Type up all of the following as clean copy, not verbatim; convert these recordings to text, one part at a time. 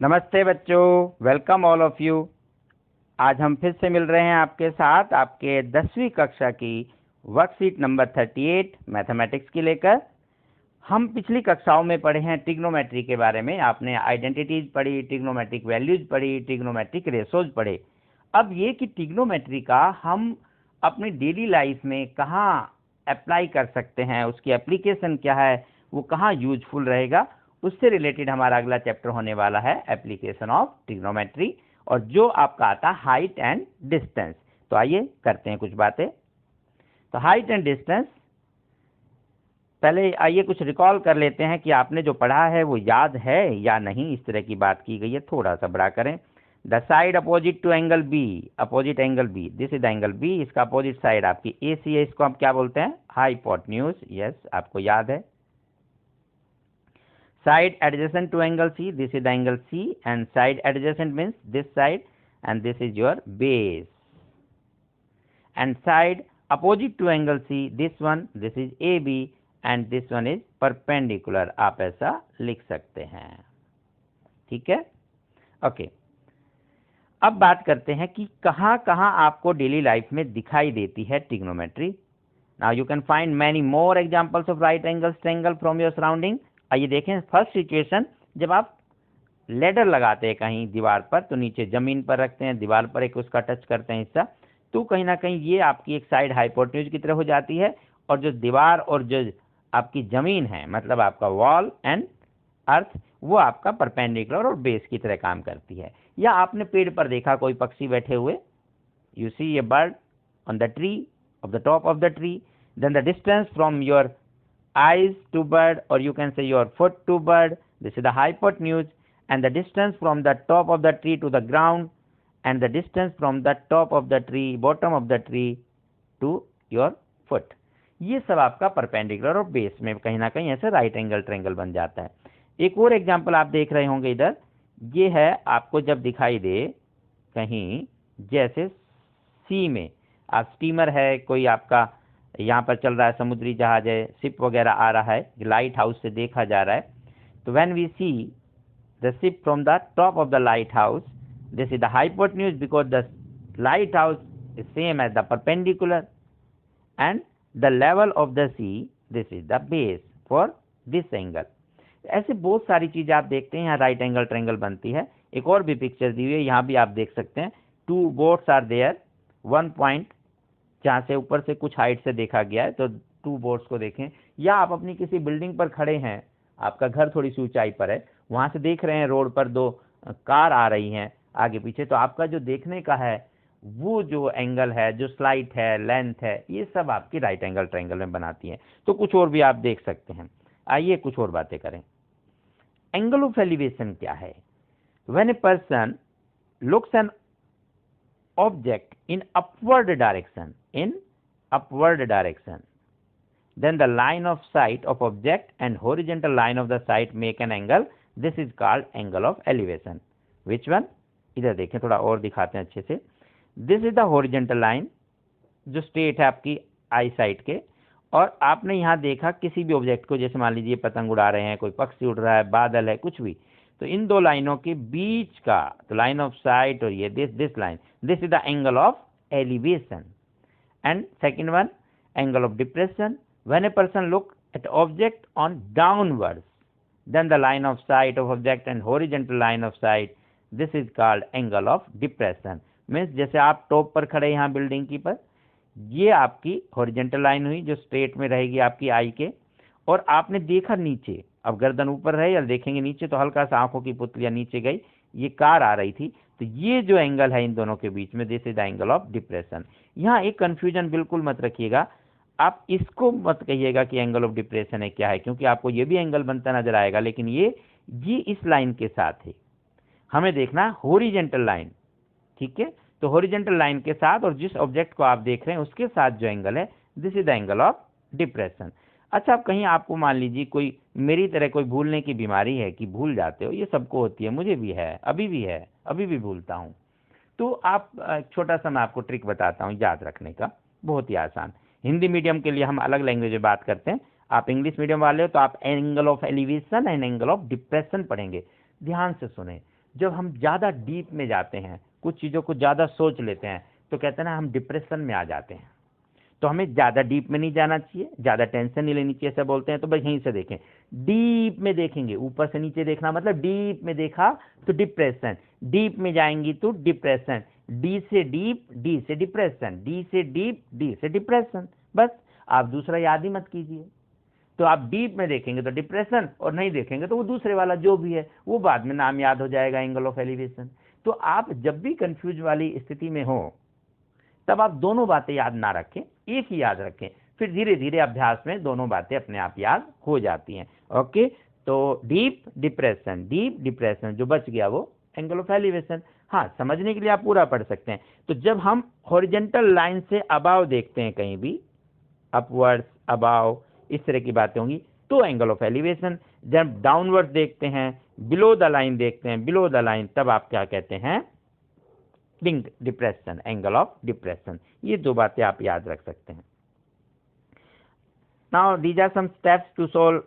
नमस्ते बच्चों, welcome all of you. आज हम फिर से मिल रहे हैं आपके साथ आपके 10वीं कक्षा की वर्कशीट नंबर 38 मैथमेटिक्स की लेकर। हम पिछली कक्षाओं में पढ़े हैं ट्रिग्नोमेट्री के बारे में। आपने आइडेंटिटीज पढ़ी, ट्रिग्नोमेट्रिक वैल्यूज पढ़ी, ट्रिग्नोमेट्रिक रेशोज पढ़े। अब ये कि ट्रिग्नोमेट्री का हम अपनी डेली लाइफ में कहाँ अप्लाई कर सकते हैं, उसकी एप्लीकेशन क्या है, वो कहाँ यूजफुल रहेगा, उससे रिलेटेड हमारा अगला चैप्टर होने वाला है एप्लीकेशन ऑफ ट्रिग्नोमेट्री, और जो आपका आता है हाइट एंड डिस्टेंस। तो आइए करते हैं कुछ बातें। तो हाइट एंड डिस्टेंस, पहले आइए कुछ रिकॉल कर लेते हैं कि आपने जो पढ़ा है वो याद है या नहीं। इस तरह की बात की गई है, थोड़ा सा बड़ा करें। The side opposite to angle B, opposite angle B, this is the angle B, इसका अपोजिट साइड आपकी ए सी है, इसको हम क्या बोलते हैं? हाइपोटेन्यूज। यस, आपको याद है। Side adjacent to angle C, this is the angle C, and side adjacent means this side, and this is your base. And side opposite to angle C, this one, this is AB, and this one is perpendicular. आप ऐसा लिख सकते हैं, ठीक है? Okay, अब बात करते हैं कि कहाँ कहाँ आपको डेली लाइफ में दिखाई देती है trigonometry. Now you can find many more examples of right angles triangle from your surrounding. आइए देखें, फर्स्ट सिचुएशन, जब आप लेडर लगाते हैं कहीं दीवार पर, तो नीचे जमीन पर रखते हैं, दीवार पर एक उसका टच करते हैं हिस्सा, तो कहीं ना कहीं ये आपकी एक साइड हाइपोटेन्यूज की तरह हो जाती है, और जो दीवार और जो आपकी जमीन है, मतलब आपका वॉल एंड अर्थ, वो आपका परपेंडिकुलर और बेस की तरह काम करती है। या आपने पेड़ पर देखा कोई पक्षी बैठे हुए, you see a bird on the tree, of the top of the tree, then the distance from your eyes to bird, or you can say your foot to bird, this is the hypotenuse, and the distance from the top of the tree to the ground, and the distance from the top of the tree, bottom of the tree to your foot. ये सब आपका perpendicular और base में कहीं ना कहीं ऐसे right angle triangle बन जाता है। एक और एग्जांपल आप देख रहे होंगे इधर, ये है आपको जब दिखाई दे कहीं, जैसे सी में आप स्टीमर है, कोई आपका यहाँ पर चल रहा है, समुद्री जहाज है, शिप वगैरह आ रहा है, लाइट हाउस से देखा जा रहा है। तो when we see the ship from the top of the light house, this is the hypotenuse because the light house is same as the perpendicular, and the level of the sea, this is the base for this angle. ऐसे बहुत सारी चीजें आप देखते हैं यहाँ right angle triangle बनती है। एक और भी पिक्चर दी हुई है, यहाँ भी आप देख सकते हैं, two boats are there, one point जहाँ से ऊपर से कुछ हाइट से देखा गया है, तो टू बोट्स को देखें। या आप अपनी किसी बिल्डिंग पर खड़े हैं, आपका घर थोड़ी सी ऊंचाई पर है, वहां से देख रहे हैं रोड पर दो कार आ रही हैं आगे पीछे, तो आपका जो देखने का है वो जो एंगल है, जो स्लाइट है, लेंथ है, ये सब आपकी राइट एंगल ट्रायंगल में बनाती है। तो कुछ और भी आप देख सकते हैं। आइए कुछ और बातें करें। एंगल ऑफ एलिवेशन क्या है? When a person looks an object in upward direction, then the line of sight of object and horizontal line of the sight make an angle. This is called angle of elevation. Which one? इधर देखें, थोड़ा और दिखाते हैं अच्छे से। This is the horizontal line, जो straight है आपकी आई साइट के, और आपने यहाँ देखा किसी भी ऑब्जेक्ट को, जैसे मान लीजिए पतंग उड़ा रहे हैं, कोई पक्षी उड़ रहा है, बादल है, कुछ भी, तो इन दो लाइनों के बीच का, तो लाइन ऑफ साइट और ये this line, this is the angle of elevation. And second one, angle of depression, when a person look at object on downwards, then the line of sight of object and horizontal line of sight, this is called angle of depression. Means जैसे आप top पर खड़े यहाँ building की पर, ये आपकी horizontal line हुई जो स्ट्रेट में रहेगी आपकी आई के, और आपने देखा नीचे, अब गर्दन ऊपर है या देखेंगे नीचे, तो हल्का सा आंखों की पुतलियां नीचे गई, ये कार आ रही थी, तो ये जो एंगल है इन दोनों के बीच में, this is the angle of depression. यहाँ एक कंफ्यूजन बिल्कुल मत रखिएगा, आप इसको मत कहिएगा कि एंगल ऑफ डिप्रेशन है क्या है, क्योंकि आपको ये भी एंगल बनता नजर आएगा, लेकिन ये इस लाइन के साथ है, हमें देखना हॉरिजॉन्टल लाइन, ठीक है? तो हॉरिजॉन्टल लाइन के साथ और जिस ऑब्जेक्ट को आप देख रहे हैं उसके साथ जो एंगल है, this is the angle of depression. अच्छा, अब कहीं आपको मान लीजिए कोई मेरी तरह कोई भूलने की बीमारी है कि भूल जाते हो, ये सबको होती है, मुझे भी है, अभी भी है, अभी भी भूलता हूँ, तो आप छोटा सा मैं आपको ट्रिक बताता हूँ याद रखने का, बहुत ही आसान। हिंदी मीडियम के लिए हम अलग लैंग्वेज में बात करते हैं, आप इंग्लिश मीडियम वाले हो तो आप angle of elevation and angle of depression पढ़ेंगे। ध्यान से सुने, जब हम ज़्यादा डीप में जाते हैं, कुछ चीज़ों को ज़्यादा सोच लेते हैं, तो कहते हैं ना हम डिप्रेशन में आ जाते हैं। तो हमें ज़्यादा डीप में नहीं जाना चाहिए, ज़्यादा टेंशन नहीं लेनी चाहिए, ऐसा बोलते हैं। तो बस यहीं से देखें, डीप में देखेंगे, ऊपर से नीचे देखना मतलब डीप में देखा तो डिप्रेशन, डीप में जाएंगी तो डिप्रेशन, डी से डीप, डी से डिप्रेशन, डी से डीप, डी से डिप्रेशन। बस आप दूसरा याद ही मत कीजिए। तो आप डीप में देखेंगे तो डिप्रेशन, और नहीं देखेंगे तो वो दूसरे वाला जो भी है वो बाद में नाम याद हो जाएगा, एंगल ऑफ एलिवेशन। तो आप जब भी कंफ्यूज वाली स्थिति में हो तब आप दोनों बातें याद ना रखें, एक ही याद रखें, फिर धीरे धीरे अभ्यास में दोनों बातें अपने आप याद हो जाती हैं। ओके, तो डीप डिप्रेशन, डीप डिप्रेशन, जो बच गया वो एंगल ऑफ एलिवेशन। हाँ, समझने के लिए आप पूरा पढ़ सकते हैं। तो जब हम हॉरिजॉन्टल लाइन से अबाव देखते हैं कहीं भी, अपवर्ड्स, अबाव, इस तरह की बातें होंगी तो एंगल ऑफ एलिवेशन। जब डाउनवर्ड देखते हैं, बिलो द लाइन देखते हैं, बिलो द लाइन, तब आप क्या कहते हैं, डिप्रेशन, एंगल ऑफ डिप्रेशन। ये दो बातें आप याद रख सकते हैं। Now these are some steps to solve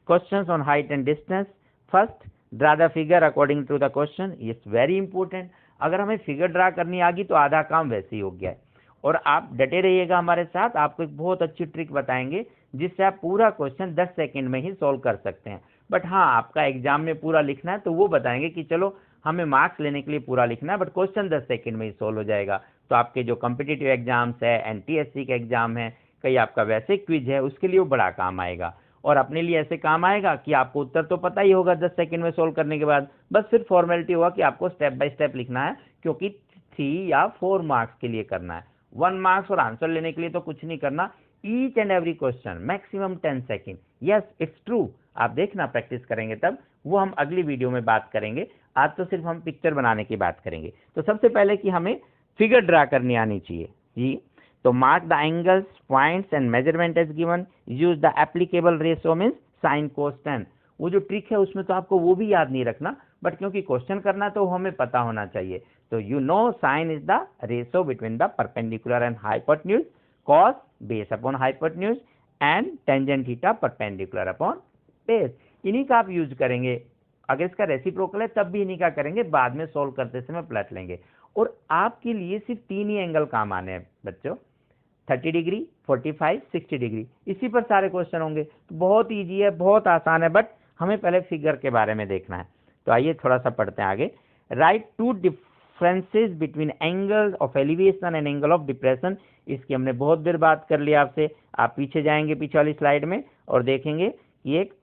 questions on height and distance. First, draw the figure according to the question. It's very important. अगर हमें फिगर ड्रा करनी आ गई तो आधा काम वैसे ही हो गया है। और आप डटे रहिएगा हमारे साथ, आपको एक बहुत अच्छी ट्रिक बताएंगे जिससे आप पूरा क्वेश्चन 10 सेकंड में ही सॉल्व कर सकते हैं। बट हाँ, आपका एग्जाम में पूरा लिखना है तो वो बताएंगे कि चलो हमें मार्क्स लेने के लिए पूरा लिखना है, बट क्वेश्चन 10 सेकंड में ही सॉल्व हो जाएगा। तो आपके जो कॉम्पिटिटिव एग्जाम्स है, एनटीएससी के एग्जाम है, कहीं आपका वैसे क्विज है, उसके लिए वो बड़ा काम आएगा। और अपने लिए ऐसे काम आएगा कि आपको उत्तर तो पता ही होगा 10 सेकंड में सोल्व करने के बाद, बस सिर्फ फॉर्मेलिटी होगा कि आपको स्टेप बाय स्टेप लिखना है, क्योंकि 3 या 4 मार्क्स के लिए करना है। 1 मार्क्स और आंसर लेने के लिए तो कुछ नहीं करना। Each and every question maximum 10 second. Yes, it's true. आप देखना, प्रैक्टिस करेंगे तब, वो हम अगली वीडियो में बात करेंगे। आज तो सिर्फ हम पिक्चर बनाने की बात करेंगे। तो सबसे पहले कि हमें फिगर ड्रा करनी आनी चाहिए जी। तो mark the angles, points and measurement as given, use the applicable ratio means sin cos tan। वो जो ट्रिक है उसमें तो आपको वो भी याद नहीं रखना, बट क्योंकि क्वेश्चन करना तो हमें पता होना चाहिए। तो you know sine is the ratio between the perpendicular and hypotenuse, cos base upon hypotenuse, and tangent theta perpendicular upon base. इन्हीं का आप यूज करेंगे। अगर इसका रेसिप्रोकल है तब भी इन्हीं का करेंगे, बाद में सोल्व करते समय पलट लेंगे। और आपके लिए सिर्फ 3 ही एंगल काम आने हैं बच्चों, 30 डिग्री, 45, 60 डिग्री, इसी पर सारे क्वेश्चन होंगे। तो बहुत ईजी है, बहुत आसान है, बट हमें पहले फिगर के बारे में देखना है। तो आइए थोड़ा सा पढ़ते हैं आगे। Right 2 differences between angle of elevation and angle of depression. इसकी हमने बहुत देर बात कर लिया आपसे। आप पीछे जाएंगे, पीछे वाली स्लाइड में, और देखेंगे कि एक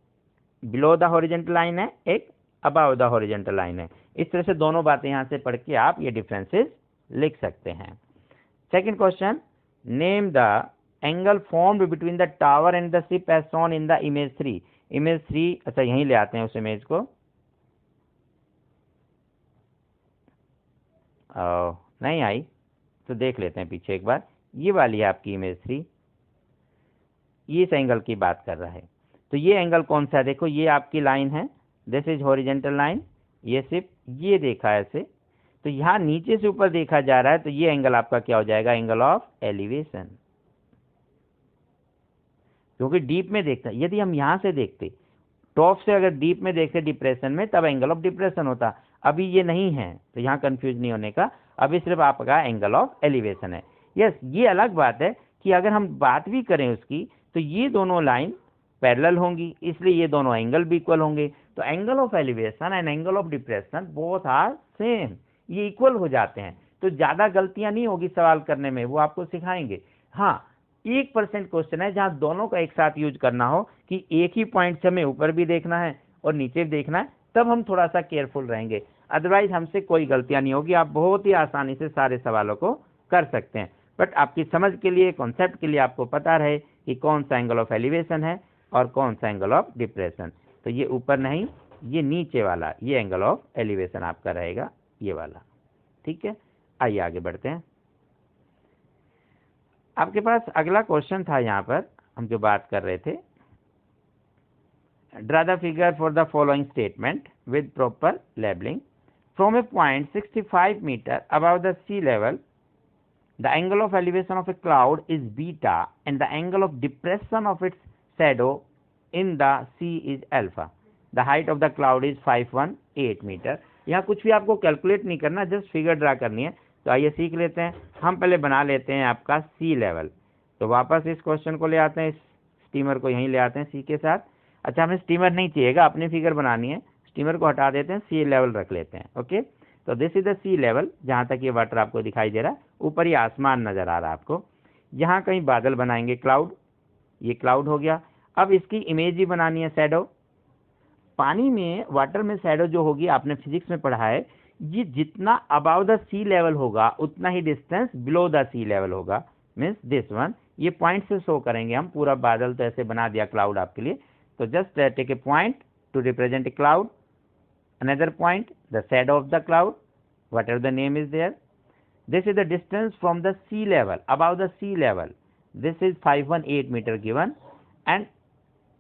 बिलो द हॉरिजॉन्टल लाइन है, एक अबव द हॉरिजॉन्टल लाइन है। इस तरह से दोनों बातें यहाँ से पढ़ के आप ये डिफरेंसेस लिख सकते हैं। Second question, name the angle formed between the tower and the ship as shown in the image 3। Image 3, अच्छा यहीं ले आते हैं उस इमेज को। नहीं आई तो देख लेते हैं पीछे एक बार। ये वाली है आपकी इमेज 3, ये इस एंगल की बात कर रहा है। तो ये एंगल कौन सा है, देखो ये आपकी लाइन है, दिस इज हॉरिजॉन्टल लाइन, ये सिर्फ ये देखा है ऐसे। तो यहाँ नीचे से ऊपर देखा जा रहा है, तो ये एंगल आपका क्या हो जाएगा, एंगल ऑफ एलिवेशन। क्योंकि डीप में देखता, यदि हम यहाँ से देखते टॉप से, अगर डीप में देखते डिप्रेशन में, तब एंगल ऑफ डिप्रेशन होता। अभी ये नहीं है, तो यहाँ कंफ्यूज नहीं होने का, अभी सिर्फ आपका एंगल ऑफ एलिवेशन है। यस, ये अलग बात है कि अगर हम बात भी करें उसकी, तो ये दोनों लाइन पैरेलल होंगी, इसलिए ये दोनों एंगल भी इक्वल होंगे। तो angle of elevation and angle of depression both are same, ये इक्वल हो जाते हैं। तो ज्यादा गलतियां नहीं होगी सवाल करने में, वो आपको सिखाएंगे। हाँ, 1% क्वेश्चन है जहां दोनों का एक साथ यूज करना हो, कि एक ही पॉइंट से हमें ऊपर भी देखना है और नीचे भी देखना है, तब हम थोड़ा सा केयरफुल रहेंगे। अदरवाइज हमसे कोई गलतियां नहीं होगी, आप बहुत ही आसानी से सारे सवालों को कर सकते हैं। बट आपकी समझ के लिए, कॉन्सेप्ट के लिए आपको पता रहे कि कौन सा एंगल ऑफ एलिवेशन है और कौन सा एंगल ऑफ डिप्रेशन। तो ये ऊपर नहीं, ये नीचे वाला, ये एंगल ऑफ एलिवेशन आपका रहेगा, ये वाला। ठीक है, आइए आगे बढ़ते हैं। आपके पास अगला क्वेश्चन था, यहाँ पर हम जो बात कर रहे थे, draw the figure for the following statement with proper labelling. From a point 65 metre above the sea level, the angle of elevation of a cloud is beta and the angle of depression of its shadow in the sea is alpha. The height of the cloud is 518 meter. यहाँ कुछ भी आपको calculate नहीं करना, just figure draw करनी है। तो आइए सीख लेते हैं। हम पहले बना लेते हैं आपका सी लेवल। तो वापस इस क्वेश्चन को ले आते हैं, इस स्टीमर को यहीं ले आते हैं सी के साथ। अच्छा, हमें स्टीमर नहीं चाहिएगा, अपनी फिगर बनानी है, स्टीमर को हटा देते हैं, सी लेवल रख लेते हैं। ओके, तो this is the sea level. जहाँ तक ये वाटर आपको दिखाई दे रहा है, ऊपर ही आसमान नजर आ रहा है आपको। यहाँ कहीं बादल बनाएंगे, क्लाउड, ये क्लाउड हो गया। अब इसकी इमेज भी बनानी है, शैडो। पानी में, वाटर में शैडो जो होगी, आपने फिजिक्स में पढ़ा है, ये जितना अबाव द सी लेवल होगा उतना ही distance below the sea level होगा, मीन्स दिस वन। ये पॉइंट से शो करेंगे हम। पूरा बादल तो ऐसे बना दिया क्लाउड आपके लिए। तो just take a point to represent a cloud, another point the shadow of the cloud, whatever the name is there. This is the distance from the sea level, above the sea level. This is 518 meter given, and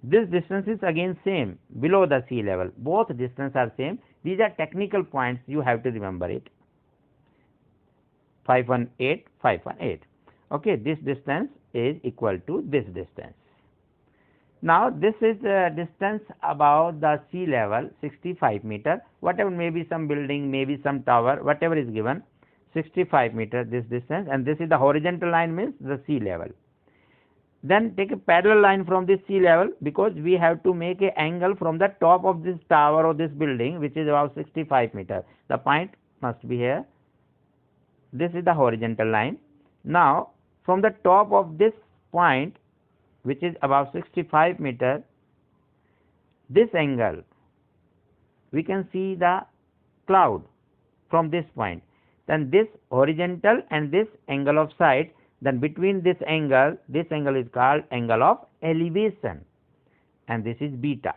this distance is again same below the sea level. Both distance are same. These are technical points, you have to remember it. 518, 518. Okay, this distance is equal to this distance. Now this is the distance above the sea level, 65 meter. Whatever, maybe some building, maybe some tower, whatever is given. 65 meter this distance, and this is the horizontal line, means the sea level. Then take a parallel line from this sea level, because we have to make a angle from the top of this tower or this building, which is about 65 meter. The point must be here. This is the horizontal line. Now from the top of this point, which is about 65 meter, this angle, we can see the cloud from this point. Then this horizontal and this angle of sight, then between this angle is called angle of elevation, and this is beta.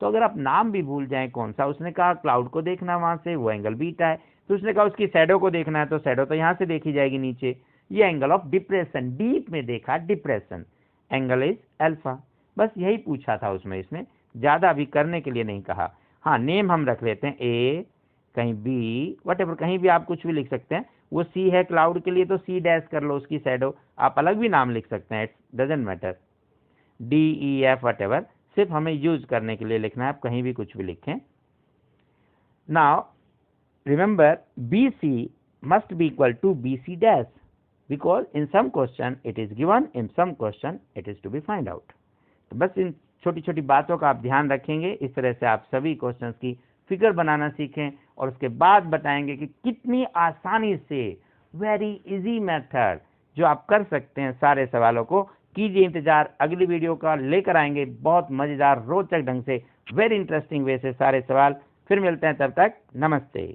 तो अगर आप नाम भी भूल जाएं कौन सा, उसने कहा क्लाउड को देखना वहां से, वो एंगल बीटा है। तो उसने कहा उसकी शैडो को देखना है, तो शैडो तो यहाँ से देखी जाएगी नीचे। ये एंगल ऑफ डिप्रेशन, डीप में देखा डिप्रेशन, एंगल इज अल्फा। बस यही पूछा था उसमें, इसने ज्यादा अभी करने के लिए नहीं कहा। हाँ, नेम हम रख लेते हैं, ए, कहीं बी, वटेवर, कहीं भी आप कुछ भी लिख सकते हैं। वो सी है क्लाउड के लिए, तो सी डैश कर लो उसकी शैडो। आप अलग भी नाम लिख सकते हैं, it's doesn't matter, D, E, F, whatever, सिर्फ हमें यूज करने के लिए लिखना है। आप कहीं भी कुछ भी लिखें। Now remember, B C must be equal to B C dash, because in some question it is given, in some question it is to be find out. तो बस इन छोटी छोटी बातों का आप ध्यान रखेंगे। इस तरह से आप सभी क्वेश्चंस की फिगर बनाना सीखें, और उसके बाद बताएंगे कि कितनी आसानी से, वेरी इजी मेथड जो आप कर सकते हैं सारे सवालों को। कीजिए इंतजार, अगली वीडियो का लेकर आएंगे बहुत मजेदार रोचक ढंग से, वेरी इंटरेस्टिंग वे से सारे सवाल। फिर मिलते हैं, तब तक नमस्ते।